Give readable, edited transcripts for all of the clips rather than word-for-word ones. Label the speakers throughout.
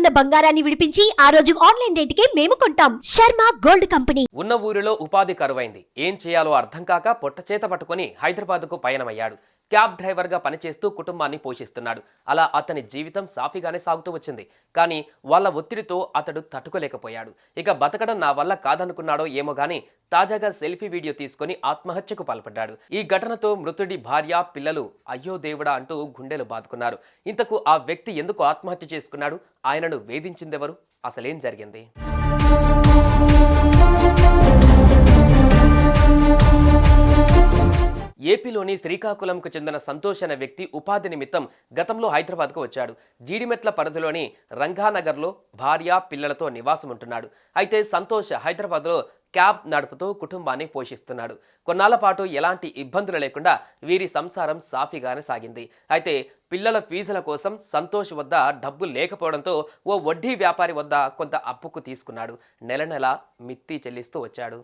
Speaker 1: ఉన్న బంగారాన్ని విడిపించి ఆ రోజు ఆన్లైన్ రేటుకే మేము కొంటాం. Sharma gold company.
Speaker 2: ఉన్న ఊరిలో ఉపాధి కరువైంది. ఏం చేయాలో అర్థం కాక పొట్ట చేత పట్టుకుని హైదరాబాద్కు పయనమయ్యాడు. క్యాబ్ డ్రైవర్గా పనిచేస్తూ కుటుంబాన్ని పోషిస్తున్నాడు. అలా అతని జీవితం సాఫీగానే సాగుతూ వచ్చింది. కానీ వాళ్ళ ఒత్తిడితో అతడు తట్టుకోలేకపోయాడు. ఇక బతకడం నా వల్ల కాదనుకున్నాడో ఏమో గానీ తాజాగా సెల్ఫీ వీడియో తీసుకుని ఆత్మహత్యకు పాల్పడ్డాడు. ఈ ఘటనతో మృతుడి భార్య, పిల్లలు అయ్యో దేవుడా అంటూ గుండెలు బాదుకున్నారు. ఇంతకు ఆ వ్యక్తి ఎందుకు ఆత్మహత్య చేసుకున్నాడు? ఆయనను వేధించిందెవరు? అసలేం జరిగింది? ఏపీలోని శ్రీకాకుళంకు చెందిన సంతోష్ అనే వ్యక్తి ఉపాధి నిమిత్తం గతంలో హైదరాబాద్కు వచ్చాడు. జీడిమెట్ల పరిధిలోని రంగానగర్లో భార్య, పిల్లలతో నివాసం ఉంటున్నాడు. అయితే సంతోష్ హైదరాబాద్లో క్యాబ్ నడుపుతూ కుటుంబాన్ని పోషిస్తున్నాడు. కొన్నాళ్ల పాటు ఎలాంటి ఇబ్బందులు లేకుండా వీరి సంసారం సాఫీగానే సాగింది. అయితే పిల్లల ఫీజుల కోసం సంతోష్ వద్ద డబ్బు లేకపోవడంతో ఓ వడ్డీ వ్యాపారి వద్ద కొంత అప్పుకు తీసుకున్నాడు. నెల నెల మిత్తి చెల్లిస్తూ వచ్చాడు.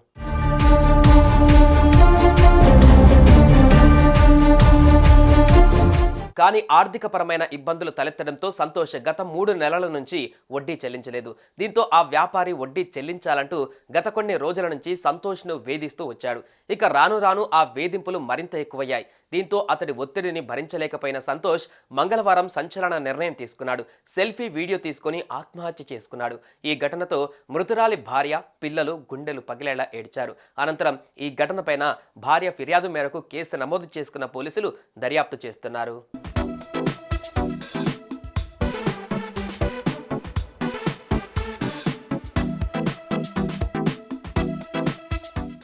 Speaker 2: కానీ ఆర్థికపరమైన ఇబ్బందులు తలెత్తడంతో సంతోష్ గత 3 నెలల నుంచి వడ్డీ చెల్లించలేదు. దీంతో ఆ వ్యాపారి వడ్డీ చెల్లించాలంటూ గత కొన్ని రోజుల నుంచి సంతోష్ను వేధిస్తూ వచ్చాడు. ఇక రాను రాను ఆ వేధింపులు మరింత ఎక్కువయ్యాయి. దీంతో అతడి ఒత్తిడిని భరించలేకపోయిన సంతోష్ మంగళవారం సంచలన నిర్ణయం తీసుకున్నాడు. సెల్ఫీ వీడియో తీసుకుని ఆత్మహత్య చేసుకున్నాడు. ఈ ఘటనతో మృతురాలి భార్య, పిల్లలు గుండెలు పగిలేలా ఏడ్చారు. అనంతరం ఈ ఘటనపైన భార్య ఫిర్యాదు మేరకు కేసు నమోదు చేసుకున్న పోలీసులు దర్యాప్తు చేస్తున్నారు.